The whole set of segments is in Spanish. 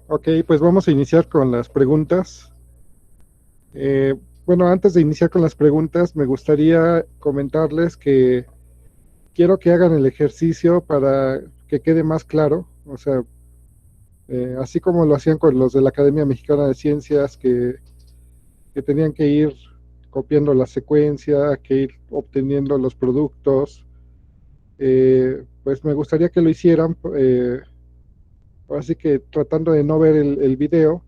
Ok, pues vamos a iniciar con las preguntas. Bueno, antes de iniciar con las preguntas, me gustaría comentarles que quiero que hagan el ejercicio para que quede más claro. O sea, así como lo hacían con los de la Academia Mexicana de Ciencias, que tenían que ir copiando la secuencia, que ir obteniendo los productos, pues me gustaría que lo hicieran, así que tratando de no ver el video,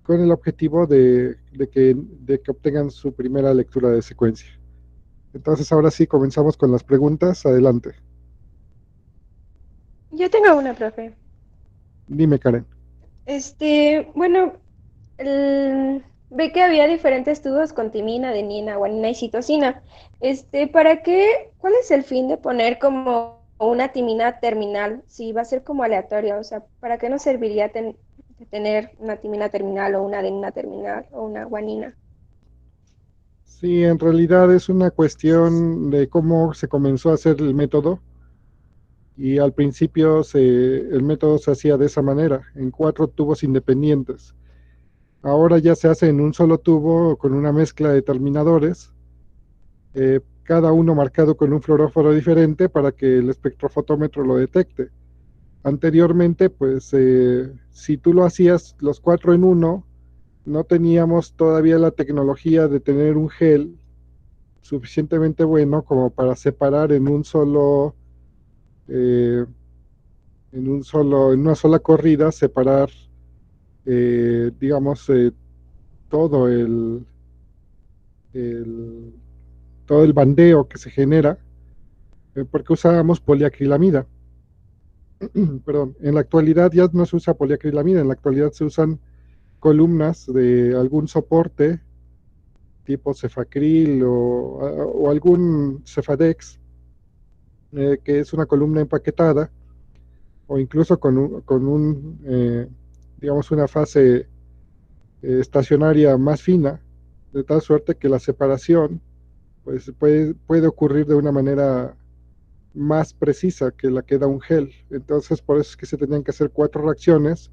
con el objetivo de que obtengan su primera lectura de secuencia. Entonces, ahora sí, comenzamos con las preguntas. Adelante. Yo tengo una, profe. Dime, Karen. Bueno, ve que había diferentes tubos con timina, adenina, guanina y citosina. ¿Para qué? ¿Cuál es el fin de poner como una timina terminal? Si va a ser como aleatoria, o sea, ¿para qué nos serviría de tener una timina terminal o una adenina terminal o una guanina? Sí, en realidad es una cuestión de cómo se comenzó a hacer el método. Y al principio el método se hacía de esa manera, en 4 tubos independientes. Ahora ya se hace en un solo tubo con una mezcla de terminadores, cada uno marcado con un fluoróforo diferente para que el espectrofotómetro lo detecte. Anteriormente, pues si tú lo hacías los 4 en 1, no teníamos todavía la tecnología de tener un gel suficientemente bueno como para separar eh, en una sola corrida, separar, digamos, todo el, todo el bandeo que se genera, porque usábamos poliacrilamida. Perdón, en la actualidad ya no se usa poliacrilamida, en la actualidad se usan columnas de algún soporte tipo cefacril o algún cefadex, que es una columna empaquetada, o incluso digamos, una fase estacionaria más fina, de tal suerte que la separación pues, puede ocurrir de una manera más precisa que la que da un gel. Entonces, por eso es que se tenían que hacer 4 reacciones.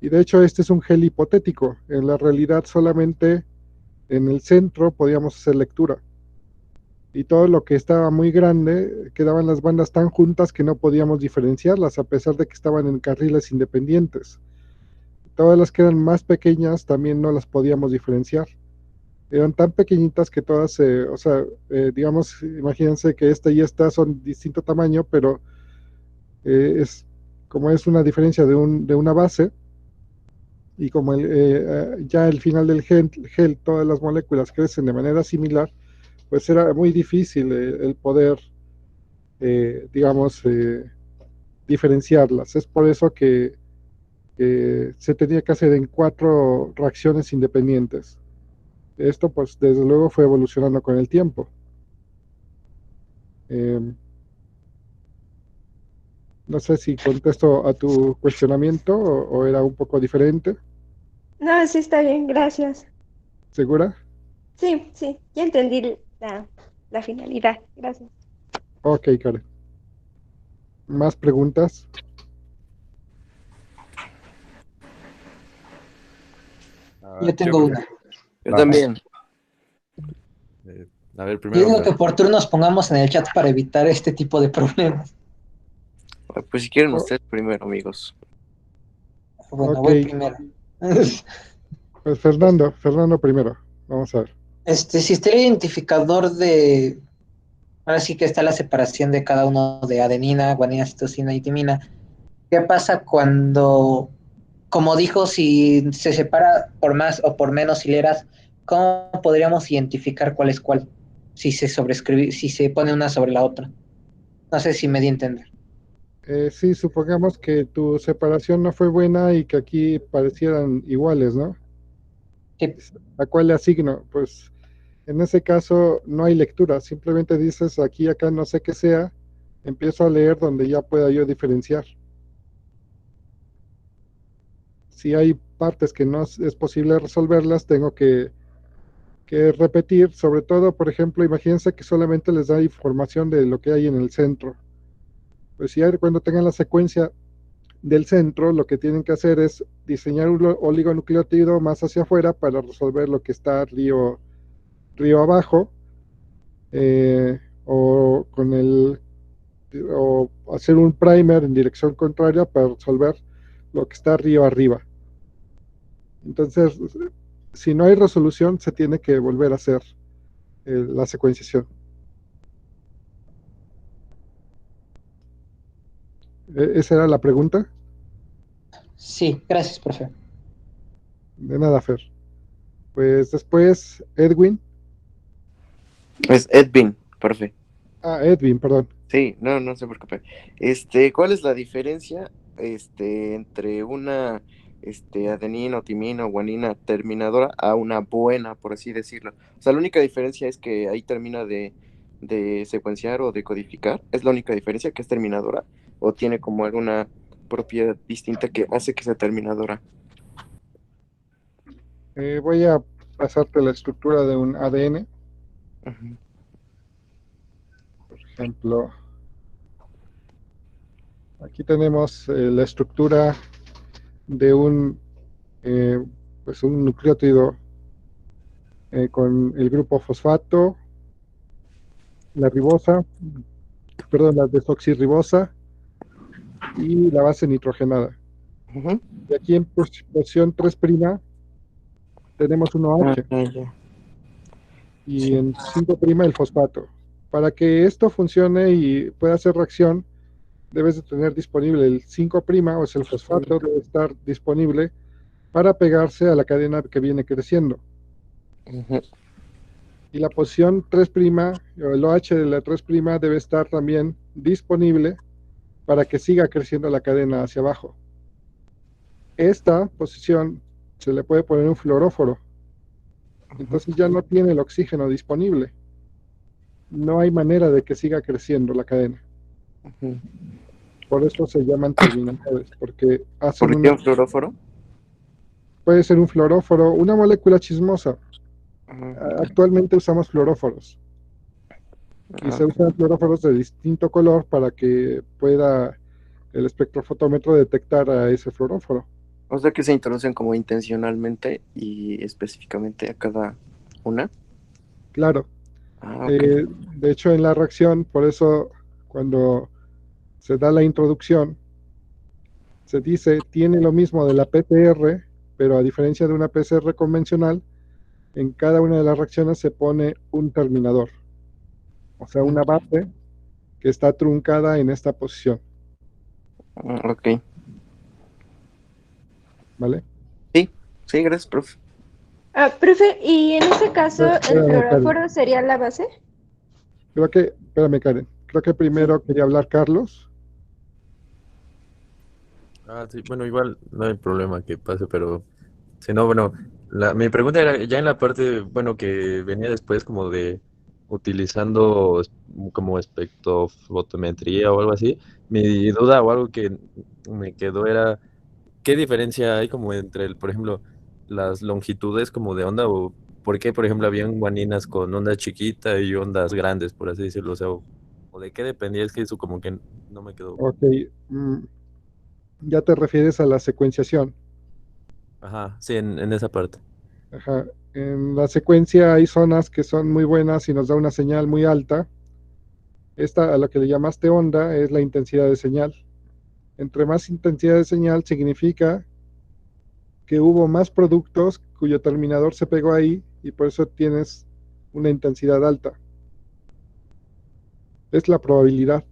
Y de hecho, este es un gel hipotético. En la realidad, solamente en el centro podíamos hacer lectura. Y todo lo que estaba muy grande, quedaban las bandas tan juntas que no podíamos diferenciarlas, a pesar de que estaban en carriles independientes. Todas las que eran más pequeñas también no las podíamos diferenciar. Eran tan pequeñitas que todas, o sea, digamos, imagínense que esta y esta son distinto tamaño, pero es como es una diferencia de una base, y como ya al final del gel todas las moléculas crecen de manera similar, pues era muy difícil el poder, digamos, diferenciarlas. Es por eso que se tenía que hacer en 4 reacciones independientes. Esto, pues, desde luego fue evolucionando con el tiempo. Eh, no sé si contesto a tu cuestionamiento o era un poco diferente. No, sí está bien, gracias. ¿Segura? Sí, sí, ya entendí la finalidad. Gracias. Ok, Karen. ¿Más preguntas? Yo Yo tengo creo. una. Yo también. eh, a ver, Yo primero, digo que por turno nos pongamos en el chat para evitar este tipo de problemas. Pues si quieren Oh, ustedes primero, amigos. Bueno, ok, voy primero. pues Fernando primero. Vamos a ver. Si está el identificador de, ahora sí que está la separación de cada uno de adenina, guanina, citosina y timina. ¿Qué pasa cuando, como dijo, si se separa por más o por menos hileras, cómo podríamos identificar cuál es cuál? Si se sobrescribe, si se pone una sobre la otra. No sé si me di a entender. Sí, supongamos que tu separación no fue buena y que aquí parecieran iguales, ¿no? Sí. ¿A cuál le asigno? Pues en ese caso no hay lectura, simplemente dices aquí, acá, no sé qué sea, empiezo a leer donde ya pueda yo diferenciar. Si hay partes que no es posible resolverlas, tengo que repetir, sobre todo, por ejemplo, imagínense que solamente les da información de lo que hay en el centro. Pues ya cuando tengan la secuencia del centro, lo que tienen que hacer es diseñar un oligonucleótido más hacia afuera para resolver lo que está río abajo, o hacer un primer en dirección contraria para resolver lo que está río arriba. Entonces, si no hay resolución, se tiene que volver a hacer la secuenciación. ¿Esa era la pregunta? Sí, gracias, profe. De nada, Fer. Pues después, Edwin. Es Edwin, profe. Edwin, perdón. Sí, no se preocupe. ¿Cuál es la diferencia entre una adenina o timina o guanina terminadora a una buena, por así decirlo? O sea, la única diferencia es que ahí termina de secuenciar o de codificar. ¿Es la única diferencia que es terminadora? ¿O tiene como alguna propiedad distinta que hace que sea terminadora? Voy a pasarte la estructura de un ADN. Ujú. Por ejemplo, aquí tenemos la estructura de pues un nucleótido con el grupo fosfato, la ribosa, perdón, la desoxirribosa y la base nitrogenada. Ujú. Y aquí en posición 3' tenemos un OH Ya. y Sí. en 5' el fosfato. Para que esto funcione y pueda hacer reacción, debes de tener disponible el 5' o sea, el fosfato debe estar disponible para pegarse a la cadena que viene creciendo. Ujú. Y la posición 3', o el OH de la 3' debe estar también disponible para que siga creciendo la cadena hacia abajo. Esta posición se le puede poner un fluoróforo. Entonces ya no tiene el oxígeno disponible. No hay manera de que siga creciendo la cadena. Ujú. Por eso se llaman terminadores, porque hacen ¿Por qué un fluoróforo? puede ser un fluoróforo, una molécula chismosa. Actualmente usamos fluoróforos y se usan fluoróforos de distinto color para que pueda el espectrofotómetro detectar a ese fluoróforo. O sea que se introducen como intencionalmente y específicamente a cada una. Claro, Ok. de hecho en la reacción, por eso cuando se da la introducción, se dice tiene lo mismo de la PCR, pero a diferencia de una PCR convencional, en cada una de las reacciones se pone un terminador, o sea, una base que está truncada en esta posición, Ok. ¿vale? Sí, gracias, profe. Profe, ¿y en ese caso el Espérame, Karen. fluoróforo sería la base? Espérame, Karen. Creo que Sí. primero quería hablar Carlos. Sí, bueno, igual no hay problema que pase, pero si no, bueno, mi pregunta era ya en la parte, bueno, que venía después como de utilizando como espectrofotometría o algo así. Mi duda o algo que me quedó era, ¿qué diferencia hay como entre, por ejemplo, las longitudes como de onda o por qué, por ejemplo, habían guaninas con onda chiquita y ondas grandes, por así decirlo? O sea, o de qué dependía, es que eso como que no me quedó. Ok, ya te refieres a la secuenciación. Ajá, sí, en esa parte. Ajá. En la secuencia hay zonas que son muy buenas y nos da una señal muy alta. Esta, a lo que le llamaste onda, es la intensidad de señal. Entre más intensidad de señal significa que hubo más productos cuyo terminador se pegó ahí y por eso tienes una intensidad alta. Es la probabilidad.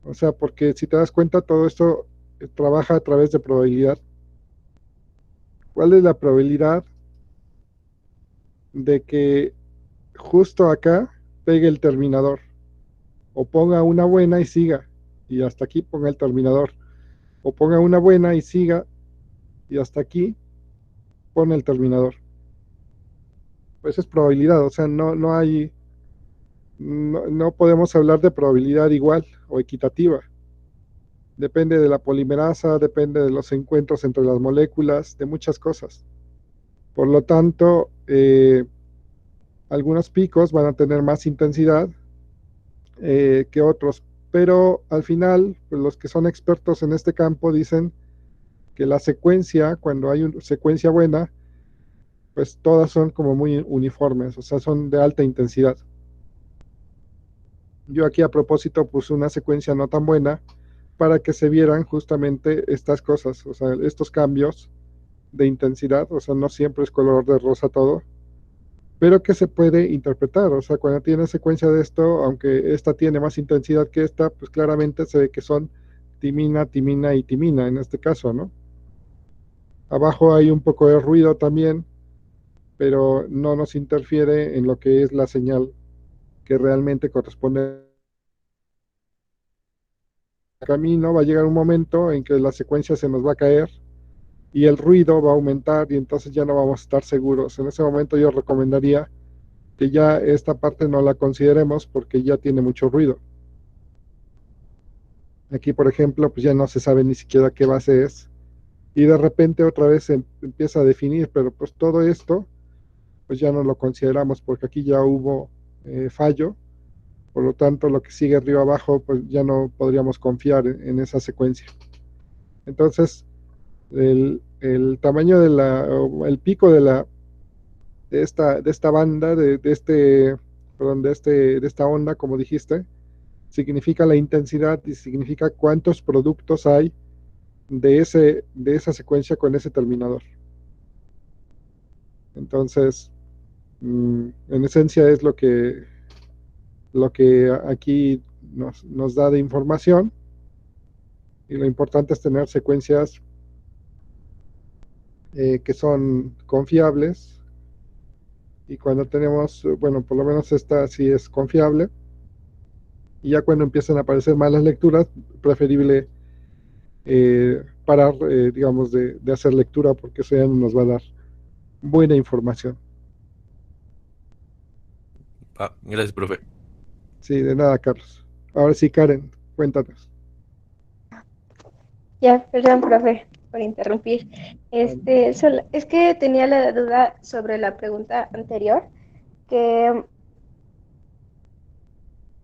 O sea, porque si te das cuenta, todo esto trabaja a través de probabilidad. ¿Cuál es la probabilidad de que justo acá pegue el terminador? O ponga una buena y siga, y hasta aquí ponga el terminador. O ponga una buena y siga, y hasta aquí pone el terminador. Pues es probabilidad, o sea, no podemos hablar de probabilidad igual o equitativa. Depende de la polimerasa, depende de los encuentros entre las moléculas, de muchas cosas. Por lo tanto, algunos picos van a tener más intensidad que otros pero al final, pues los que son expertos en este campo dicen que la secuencia, cuando hay una secuencia buena, pues todas son como muy uniformes, o sea, son de alta intensidad. Yo aquí a propósito puse una secuencia no tan buena para que se vieran justamente estas cosas, o sea, estos cambios de intensidad, o sea, no siempre es color de rosa todo, pero que se puede interpretar, o sea, cuando tiene secuencia de esto, aunque esta tiene más intensidad que esta, pues claramente se ve que son timina, timina y timina en este caso, ¿no? Abajo hay un poco de ruido también, pero no nos interfiere en lo que es la señal que realmente corresponde al camino. Va a llegar un momento en que la secuencia se nos va a caer y el ruido va a aumentar y entonces ya no vamos a estar seguros. En ese momento yo recomendaría que ya esta parte no la consideremos porque ya tiene mucho ruido. Aquí, por ejemplo, pues ya no se sabe ni siquiera qué base es y de repente otra vez se empieza a definir, pero pues todo esto pues ya no lo consideramos porque aquí ya hubo fallo. Por lo tanto, lo que sigue arriba abajo, pues ya no podríamos confiar en esa secuencia. Entonces, el tamaño el pico de esta banda, perdón, de esta onda, como dijiste, significa la intensidad y significa cuántos productos hay de esa secuencia con ese terminador. Entonces, en esencia es lo que aquí nos da de información. Y lo importante es tener secuencias que son confiables. Y cuando tenemos, bueno, por lo menos esta sí es confiable. Y ya cuando empiezan a aparecer malas lecturas, preferible parar, digamos, de hacer lectura porque eso ya no nos va a dar buena información. Ah, gracias, profe. Sí, de nada, Carlos. Ahora sí, Karen, cuéntanos. Ya, perdón, profe, por interrumpir. Es que tenía la duda sobre la pregunta anterior, que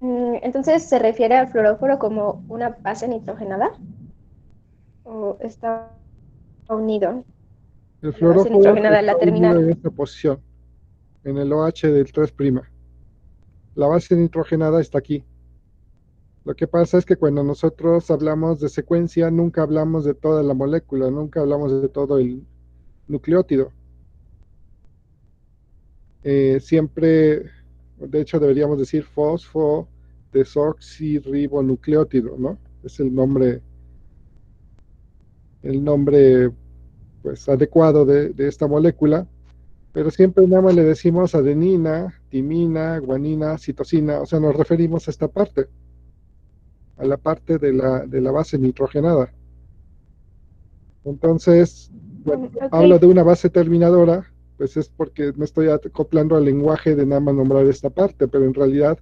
entonces se refiere al fluoróforo como una base nitrogenada o está unido El a la base fluoróforo nitrogenada, está la unido terminal. en esta posición, en el OH del 3'. La base nitrogenada está aquí. Lo que pasa es que cuando nosotros hablamos de secuencia, nunca hablamos de toda la molécula, nunca hablamos de todo el nucleótido. Siempre, de hecho, deberíamos decir fosfo-desoxirribonucleótido, ¿no? Es el nombre pues, adecuado de esta molécula, pero siempre nada más le decimos adenina, timina, guanina, citosina, o sea, nos referimos a esta parte, a la parte de la base nitrogenada. Entonces, bueno, Ok, hablo de una base terminadora, pues es porque me estoy acoplando al lenguaje de nada más nombrar esta parte, pero en realidad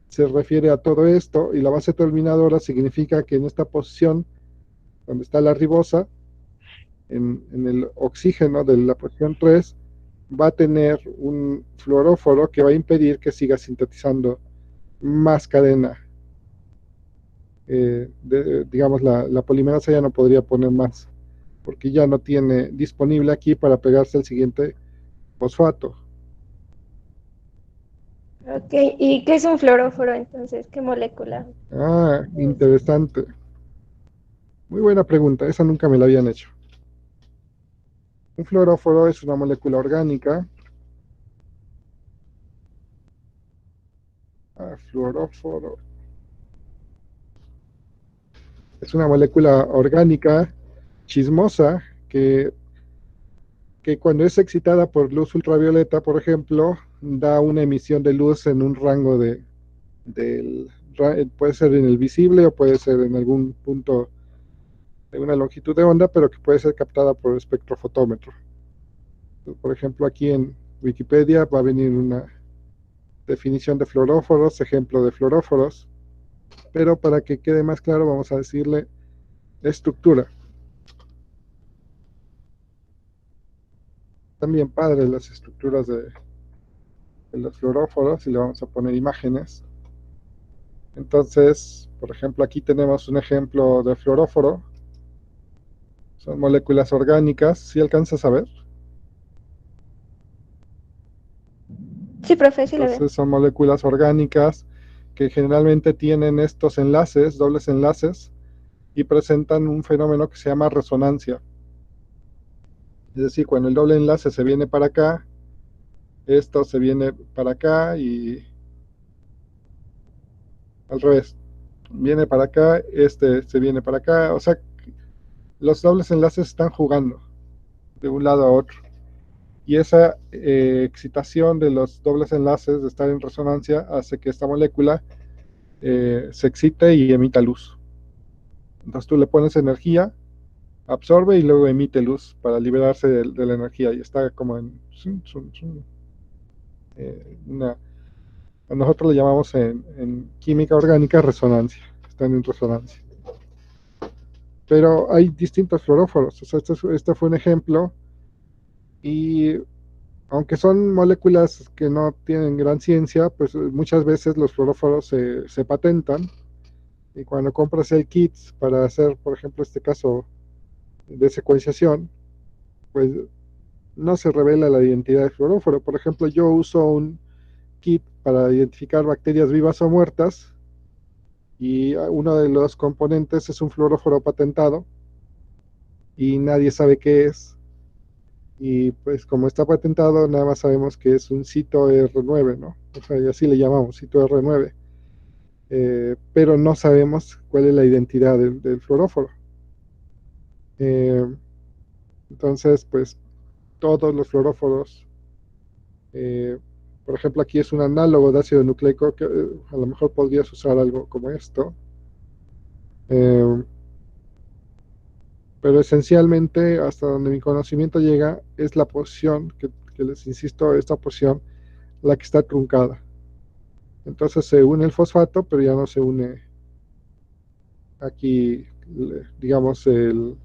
se refiere a todo esto y la base terminadora significa que en esta posición, donde está la ribosa, en el oxígeno de la posición 3, va a tener un fluoróforo que va a impedir que siga sintetizando más cadena. Digamos, la polimerasa ya no podría poner más, porque ya no tiene disponible aquí para pegarse al siguiente fosfato. ok. ¿Y qué es un fluoróforo entonces? ¿Qué molécula? Ah, interesante. Muy buena pregunta, esa nunca me la habían hecho. Un fluoróforo es una molécula orgánica. Fluoróforo es una molécula orgánica chismosa que cuando es excitada por luz ultravioleta, por ejemplo, da una emisión de luz en un rango del, puede ser en el visible o puede ser en algún punto de una longitud de onda, pero que puede ser captada por espectrofotómetro. Por ejemplo, aquí en Wikipedia va a venir una definición de fluoróforos, ejemplo de fluoróforos, pero para que quede más claro vamos a decirle estructura. También padres las estructuras de los fluoróforos y le vamos a poner imágenes. Entonces, por ejemplo, aquí tenemos un ejemplo de fluoróforo. Son moléculas orgánicas. ¿Sí alcanzas a ver? Sí, profe, sí lo veo. Entonces son moléculas orgánicas que generalmente tienen estos enlaces, dobles enlaces, y presentan un fenómeno que se llama resonancia. Es decir, cuando el doble enlace se viene para acá, esto se viene para acá y al revés. Viene para acá, este se viene para acá. O sea, los dobles enlaces están jugando de un lado a otro. Y esa excitación de los dobles enlaces de estar en resonancia hace que esta molécula se excite y emita luz. Entonces tú le pones energía, absorbe y luego emite luz para liberarse de la energía y está como en una, nosotros le llamamos en química orgánica resonancia, están en resonancia. Pero hay distintos fluoróforos, o sea, este fue un ejemplo y aunque son moléculas que no tienen gran ciencia, pues muchas veces los fluoróforos se patentan y cuando compras el kit para hacer, por ejemplo, este caso de secuenciación, pues no se revela la identidad del fluoróforo. Por ejemplo, yo uso un kit para identificar bacterias vivas o muertas y uno de los componentes es un fluoróforo patentado y nadie sabe qué es. Y pues como está patentado, nada más sabemos que es un cito R9, ¿no? O sea, y así le llamamos, cito R9. Pero no sabemos cuál es la identidad del fluoróforo. Entonces, pues todos los fluoróforos, por ejemplo, aquí es un análogo de ácido nucleico, que a lo mejor podrías usar algo como esto. Pero esencialmente, hasta donde mi conocimiento llega, es la posición, que les insisto, esta posición, la que está truncada. Entonces se une el fosfato, pero ya no se une aquí, digamos, el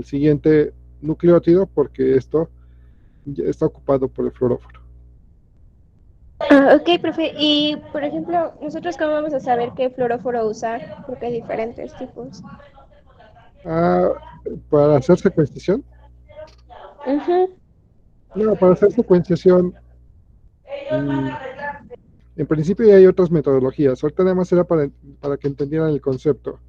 siguiente nucleótido, porque esto ya está ocupado por el fluoróforo. Ok, profe. Y, por ejemplo, ¿nosotros cómo vamos a saber qué fluoróforo usar? Porque hay diferentes tipos. Ah, para hacer secuenciación. Ujú. No, para hacer secuenciación, mm, en principio ya hay otras metodologías. Ahorita nada más era para que entendieran el concepto.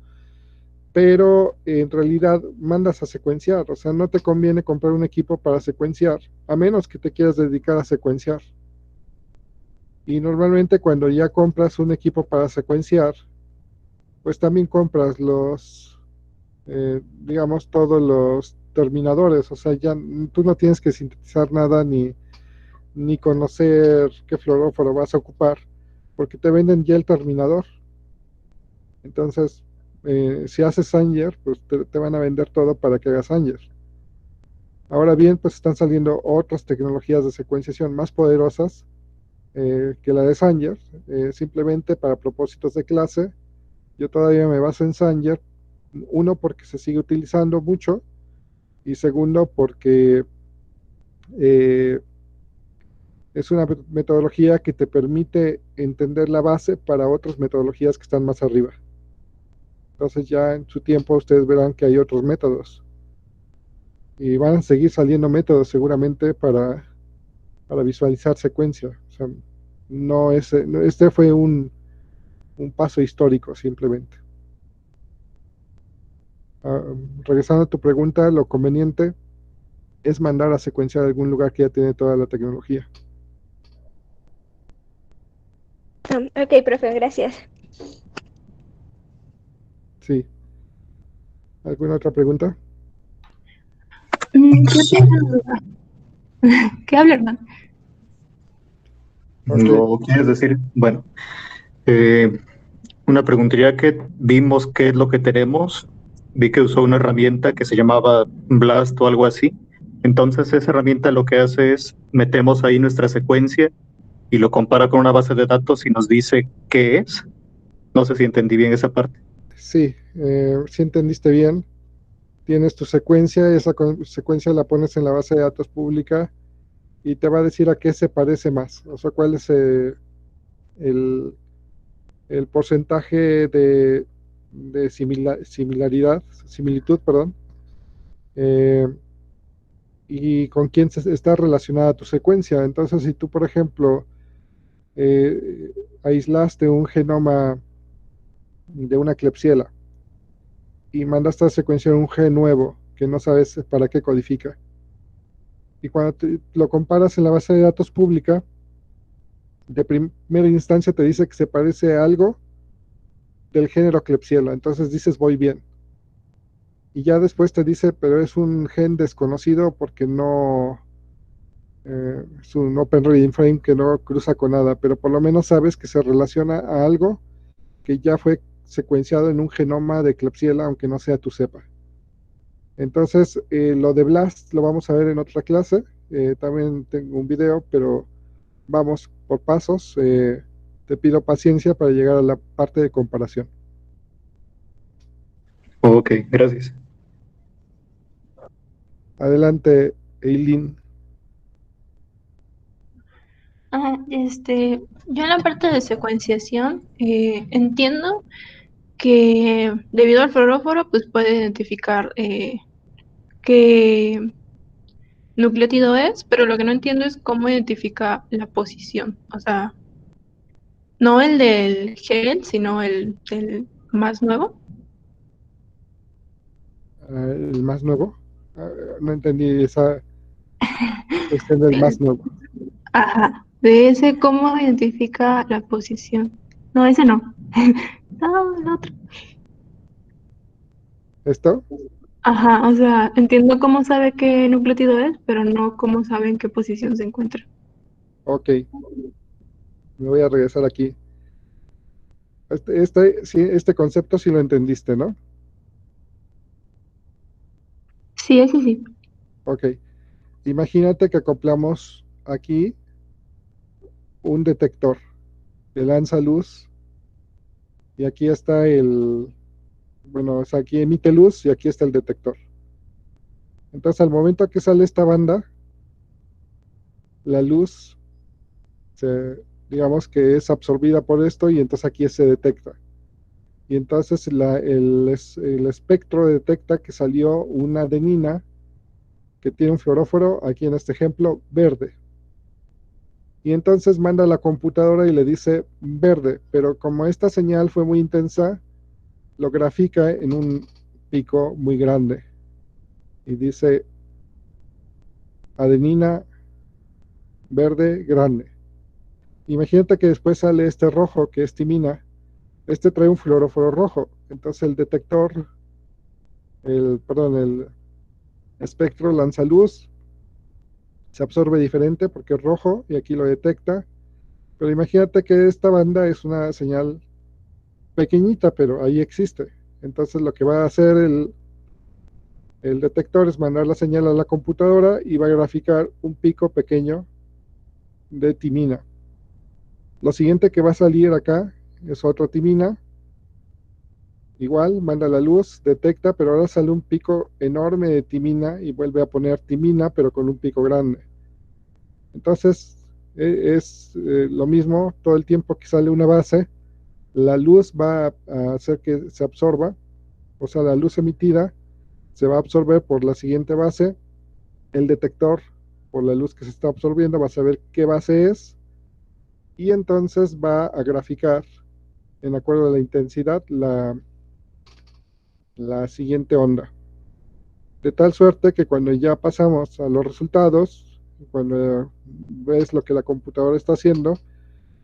Pero en realidad mandas a secuenciar, o sea, no te conviene comprar un equipo para secuenciar, a menos que te quieras dedicar a secuenciar. Y normalmente cuando ya compras un equipo para secuenciar, pues también compras digamos, todos los terminadores, o sea, ya tú no tienes que sintetizar nada ni conocer qué fluoróforo vas a ocupar, porque te venden ya el terminador. Entonces, si haces Sanger, pues te van a vender todo para que hagas Sanger. Ahora bien, pues están saliendo otras tecnologías de secuenciación más poderosas que la de Sanger, simplemente para propósitos de clase. Yo todavía me baso en Sanger, uno porque se sigue utilizando mucho y segundo porque eh, es una metodología que te permite entender la base para otras metodologías que están más arriba. Entonces ya en su tiempo ustedes verán que hay otros métodos y van a seguir saliendo métodos seguramente para visualizar secuencia. O sea, este fue un paso histórico simplemente. Regresando a tu pregunta, lo conveniente es mandar a secuenciar a algún lugar que ya tiene toda la tecnología. Ok, profe, gracias. Sí. ¿Alguna otra pregunta? Yo tengo una duda. ¿Qué habla, hermano? Ok. ¿Lo quieres decir? Bueno, eh, una preguntaría que vimos qué es lo que tenemos. Vi que usó una herramienta que se llamaba Blast o algo así. Entonces esa herramienta lo que hace es metemos ahí nuestra secuencia y lo compara con una base de datos y nos dice qué es. No sé si entendí bien esa parte. Sí, si entendiste bien. Tienes tu secuencia, esa secuencia la pones en la base de datos pública y te va a decir a qué se parece más, o sea, cuál es el el porcentaje de similitud, perdón, y con quién está relacionada tu secuencia. Entonces, si tú, por ejemplo, aislaste un genoma de una Klebsiella y mandaste a secuenciar un gen nuevo que no sabes para qué codifica, y cuando lo comparas en la base de datos pública, de primera instancia te dice que se parece a algo del género Klebsiella, entonces dices voy bien. Y ya después te dice, pero es un gen desconocido porque no es un Open Reading Frame que no cruza con nada, pero por lo menos sabes que se relaciona a algo que ya fue secuenciado en un genoma de Klebsiella, aunque no sea tu cepa. Entonces, lo de BLAST lo vamos a ver en otra clase. También tengo un video, pero vamos por pasos. Te pido paciencia para llegar a la parte de comparación. Ok, gracias. Adelante, Eileen. Yo en la parte de secuenciación entiendo que debido al fluoróforo pues puede identificar qué nucleótido es, pero lo que no entiendo es cómo identifica la posición. O sea, no el del gel, sino el del más nuevo. El más nuevo. No entendí esa cuestión del más nuevo. Ajá, de ese cómo identifica la posición. No, ese no. No, el otro. ¿Esto? Ajá, o sea, entiendo cómo sabe qué nucleótido es, pero no cómo sabe en qué posición se encuentra. Ok, me voy a regresar aquí. Sí, este concepto sí lo entendiste, ¿no? Sí, ese sí. Ok, imagínate que acoplamos aquí un detector que lanza luz y aquí está bueno, o sea, aquí emite luz y aquí está el detector. Entonces, al momento que sale esta banda, la luz, digamos que es absorbida por esto y entonces aquí se detecta. Y entonces el espectro detecta que salió una adenina que tiene un fluoróforo, aquí en este ejemplo, verde. Y entonces manda a la computadora y le dice verde, pero como esta señal fue muy intensa, lo grafica en un pico muy grande y dice adenina verde grande. Imagínate que después sale este rojo que es timina. Este trae un fluoróforo rojo, entonces el detector, el espectro lanza luz, se absorbe diferente porque es rojo y aquí lo detecta. Pero imagínate que esta banda es una señal pequeñita, pero ahí existe. Entonces lo que va a hacer el detector es mandar la señal a la computadora y va a graficar un pico pequeño de timina. Lo siguiente que va a salir acá es otra timina. Igual manda la luz, detecta, pero ahora sale un pico enorme de timina y vuelve a poner timina, pero con un pico grande. Entonces es lo mismo, todo el tiempo que sale una base, la luz va a hacer que se absorba, o sea, la luz emitida se va a absorber por la siguiente base, el detector, por la luz que se está absorbiendo, va a saber qué base es, y entonces va a graficar, en acuerdo a la intensidad, la siguiente onda. De tal suerte que cuando ya pasamos a los resultados, cuando ves lo que la computadora está haciendo,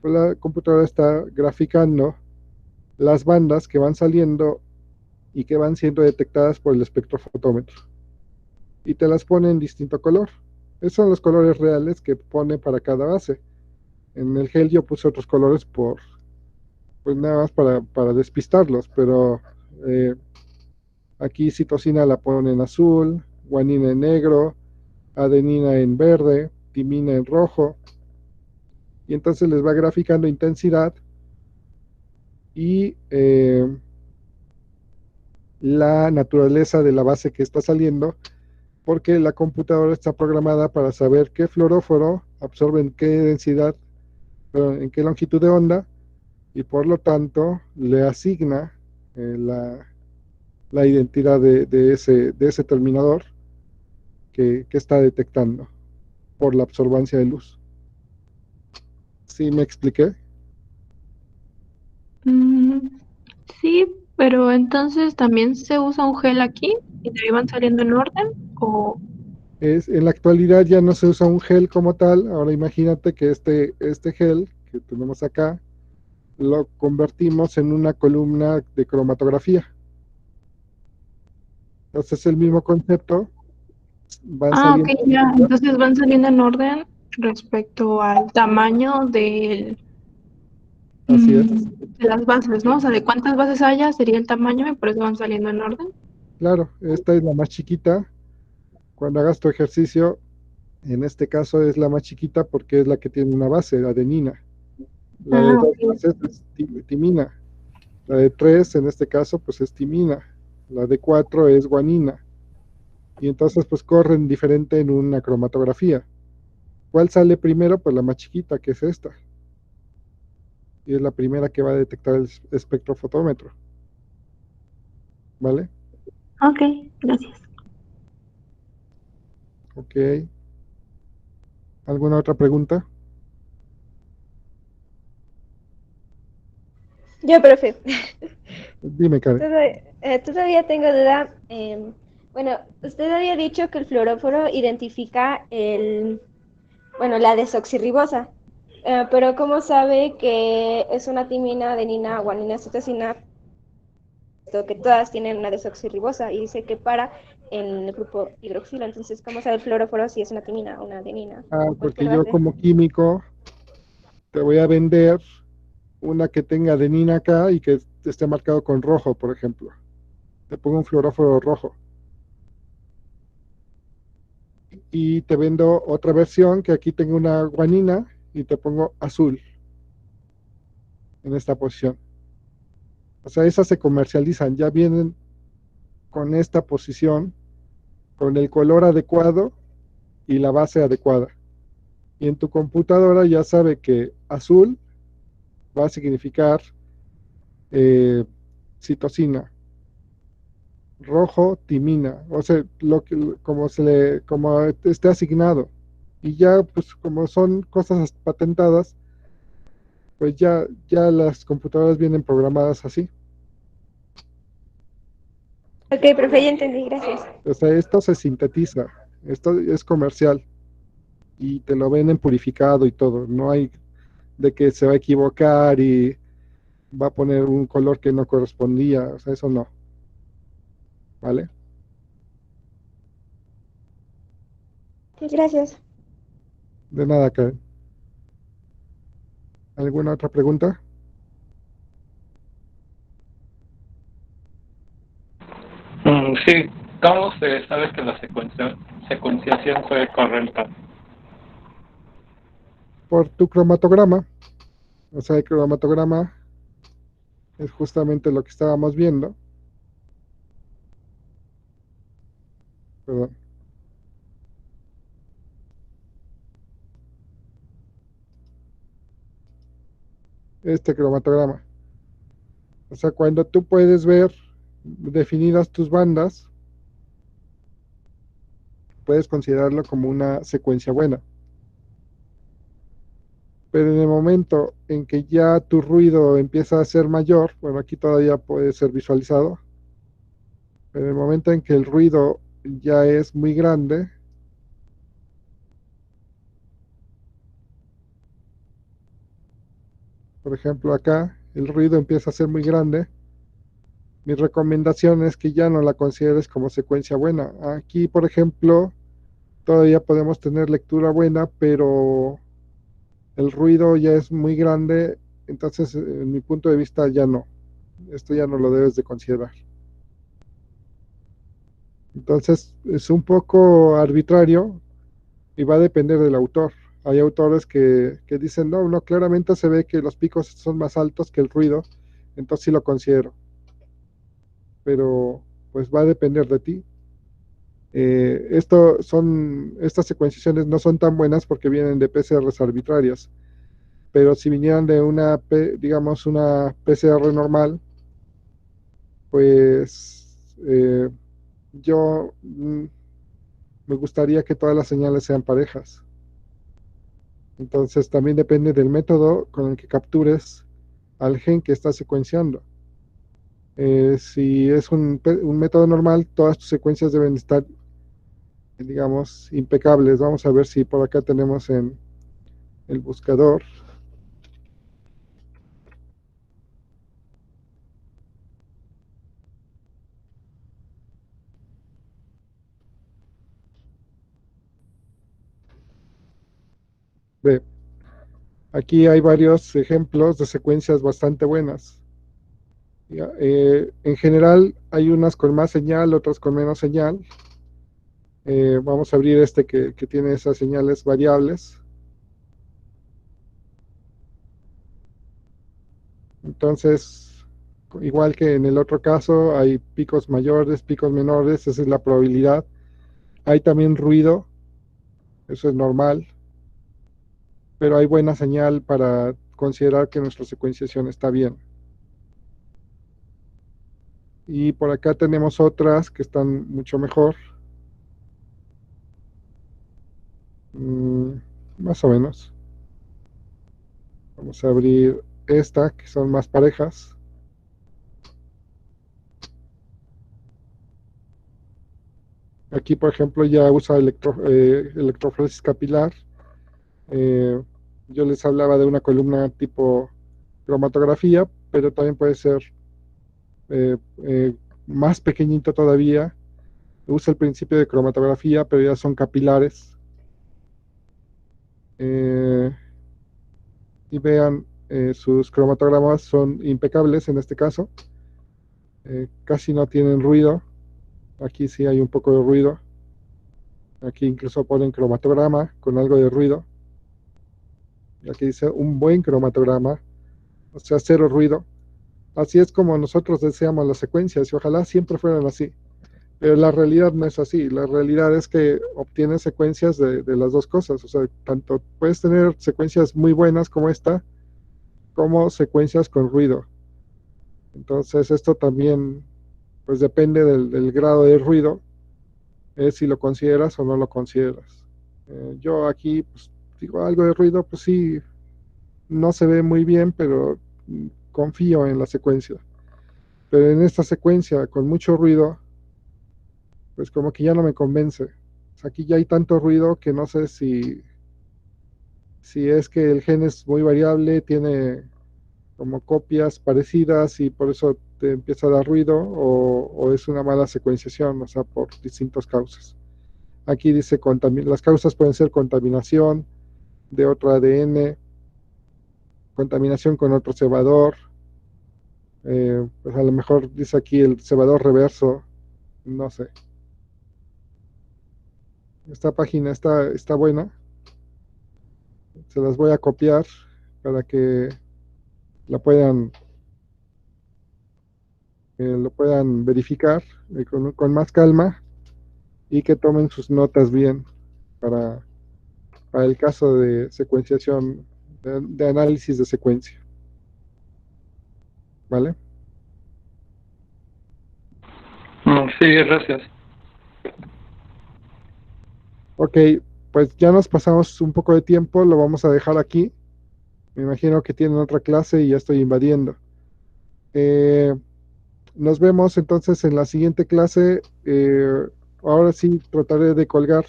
pues la computadora está graficando las bandas que van saliendo y que van siendo detectadas por el espectrofotómetro. Y te las pone en distinto color. Esos son los colores reales que pone para cada base. En el gel yo puse otros colores pues nada más para despistarlos, pero aquí citosina la pone en azul, guanina en negro, adenina en verde, timina en rojo, y entonces les va graficando intensidad y la naturaleza de la base que está saliendo, porque la computadora está programada para saber qué fluoróforo absorbe en qué densidad, en qué longitud de onda, y por lo tanto le asigna la identidad de ese terminador que está detectando por la absorbancia de luz. ¿Sí me expliqué? Sí, pero entonces también se usa un gel aquí y de ahí van saliendo en orden o En la actualidad ya no se usa un gel como tal. Ahora imagínate que este gel que tenemos acá lo convertimos en una columna de cromatografía. Entonces el mismo concepto, van ok, saliendo ya, entonces van saliendo en orden respecto al tamaño así es. de las bases, ¿no? O sea, de cuántas bases haya sería el tamaño y por eso van saliendo en orden. Claro, esta es la más chiquita. Cuando hagas tu ejercicio, en este caso es la más chiquita porque es la que tiene una base, la adenina. La de dos Ok. bases es timina. La de tres, en este caso, pues es timina. La de cuatro es guanina. Y entonces, pues corren diferente en una cromatografía. ¿Cuál sale primero? Pues la más chiquita, que es esta. Y es la primera que va a detectar el espectrofotómetro. ¿Vale? Ok, gracias. Ok. ¿Alguna otra pregunta? Yo, profe, Dime, Karen. todavía tengo duda. Bueno, usted había dicho que el fluoróforo identifica la desoxirribosa, pero ¿cómo sabe que es una timina, adenina, guanina, citosina? Que todas tienen una desoxirribosa y dice que para en el grupo hidroxilo. Entonces, ¿cómo sabe el fluoróforo si es una timina, una adenina o Porque cualquier yo base? como químico te voy a vender una que tenga adenina acá y que esté marcado con rojo, por ejemplo. Te pongo un fluoróforo rojo. Y te vendo otra versión que aquí tengo una guanina y te pongo azul en esta posición. O sea, esas se comercializan, ya vienen con esta posición, con el color adecuado y la base adecuada. Y en tu computadora ya sabe que azul va a significar eh, citosina, rojo timina, o sea, como esté asignado. Y ya, pues como son cosas patentadas, pues ya las computadoras vienen programadas así. Ok, profe, ya entendí, gracias. O sea, esto se sintetiza, esto es comercial y te lo venden purificado y todo. No hay de que se va a equivocar y va a poner un color que no correspondía, o sea, eso no, ¿vale? Gracias. De nada, Karen. ¿Alguna otra pregunta? Sí, ¿cómo se sabe que la secuenciación fue correcta? Por tu cromatograma, o sea, el cromatograma es justamente lo que estábamos viendo, perdón. Este cromatograma. O sea, cuando tú puedes ver definidas tus bandas, puedes considerarlo como una secuencia buena. Pero en el momento en que ya tu ruido empieza a ser mayor, bueno, aquí todavía puede ser visualizado, pero en el momento en que el ruido ya es muy grande, por ejemplo acá, el ruido empieza a ser muy grande, mi recomendación es que ya no la consideres como secuencia buena. Aquí, por ejemplo, todavía podemos tener lectura buena, pero el ruido ya es muy grande, entonces en mi punto de vista ya no. Esto ya no lo debes de considerar. Entonces es un poco arbitrario y va a depender del autor. Hay autores que dicen, no, no, claramente se ve que los picos son más altos que el ruido, entonces sí lo considero. Pero pues va a depender de ti. Estas secuenciaciones no son tan buenas porque vienen de PCRs arbitrarias, pero si vinieran de una, digamos, una PCR normal, pues yo me gustaría que todas las señales sean parejas. Entonces también depende del método con el que captures al gen que estás secuenciando. Si es un método normal, todas tus secuencias deben estar, digamos, impecables. Vamos a ver si por acá tenemos en el buscador. Ve, aquí hay varios ejemplos de secuencias bastante buenas. En general hay unas con más señal, otras con menos señal. Vamos a abrir este que tiene esas señales variables. Entonces, igual que en el otro caso, hay picos mayores, picos menores, esa es la probabilidad. Hay también ruido, eso es normal, pero hay buena señal para considerar que nuestra secuenciación está bien. Y por acá tenemos otras que están mucho mejor. Más o menos. Vamos a abrir esta, que son más parejas. Aquí, por ejemplo, ya usa electroforesis capilar. Yo les hablaba de una columna tipo cromatografía, pero también puede ser más pequeñito todavía. Usa el principio de cromatografía, pero ya son capilares. Y vean, sus cromatogramas son impecables en este caso. Casi no tienen ruido. Aquí sí hay un poco de ruido. Aquí incluso ponen cromatograma con algo de ruido. Y aquí dice un buen cromatograma, o sea, cero ruido. Así es como nosotros deseamos las secuencias y ojalá siempre fueran así. Pero la realidad no es así. La realidad es que obtienes secuencias de las dos cosas. O sea, tanto puedes tener secuencias muy buenas como esta, como secuencias con ruido. Entonces esto también pues depende del grado de ruido, si lo consideras o no lo consideras. Yo aquí pues, digo algo de ruido, pues sí, no se ve muy bien, pero confío en la secuencia. Pero en esta secuencia con mucho ruido, pues como que ya no me convence. O sea, aquí ya hay tanto ruido que no sé si es que el gen es muy variable, tiene como copias parecidas y por eso te empieza a dar ruido, o es una mala secuenciación, o sea, por distintas causas. Aquí dice las causas pueden ser contaminación de otro ADN, contaminación con otro cebador, pues a lo mejor dice aquí el cebador reverso, no sé. Esta página está buena, se las voy a copiar para que la puedan lo puedan verificar con más calma y que tomen sus notas bien para el caso de secuenciación, de análisis de secuencia. ¿Vale? Sí, gracias. Ok, pues ya nos pasamos un poco de tiempo, lo vamos a dejar aquí. Me imagino que tienen otra clase y ya estoy invadiendo. Nos vemos entonces en la siguiente clase. Ahora sí trataré de colgar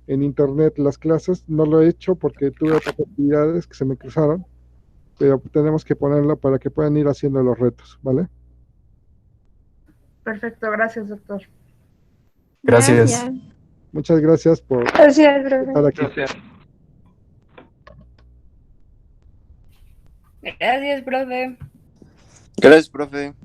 en internet las clases. No lo he hecho porque tuve otras actividades que se me cruzaron, pero tenemos que ponerlo para que puedan ir haciendo los retos, ¿vale? Perfecto, gracias, doctor. Gracias. Muchas gracias por Gracias, profe. estar aquí. Gracias. Gracias, profe. Gracias, profe.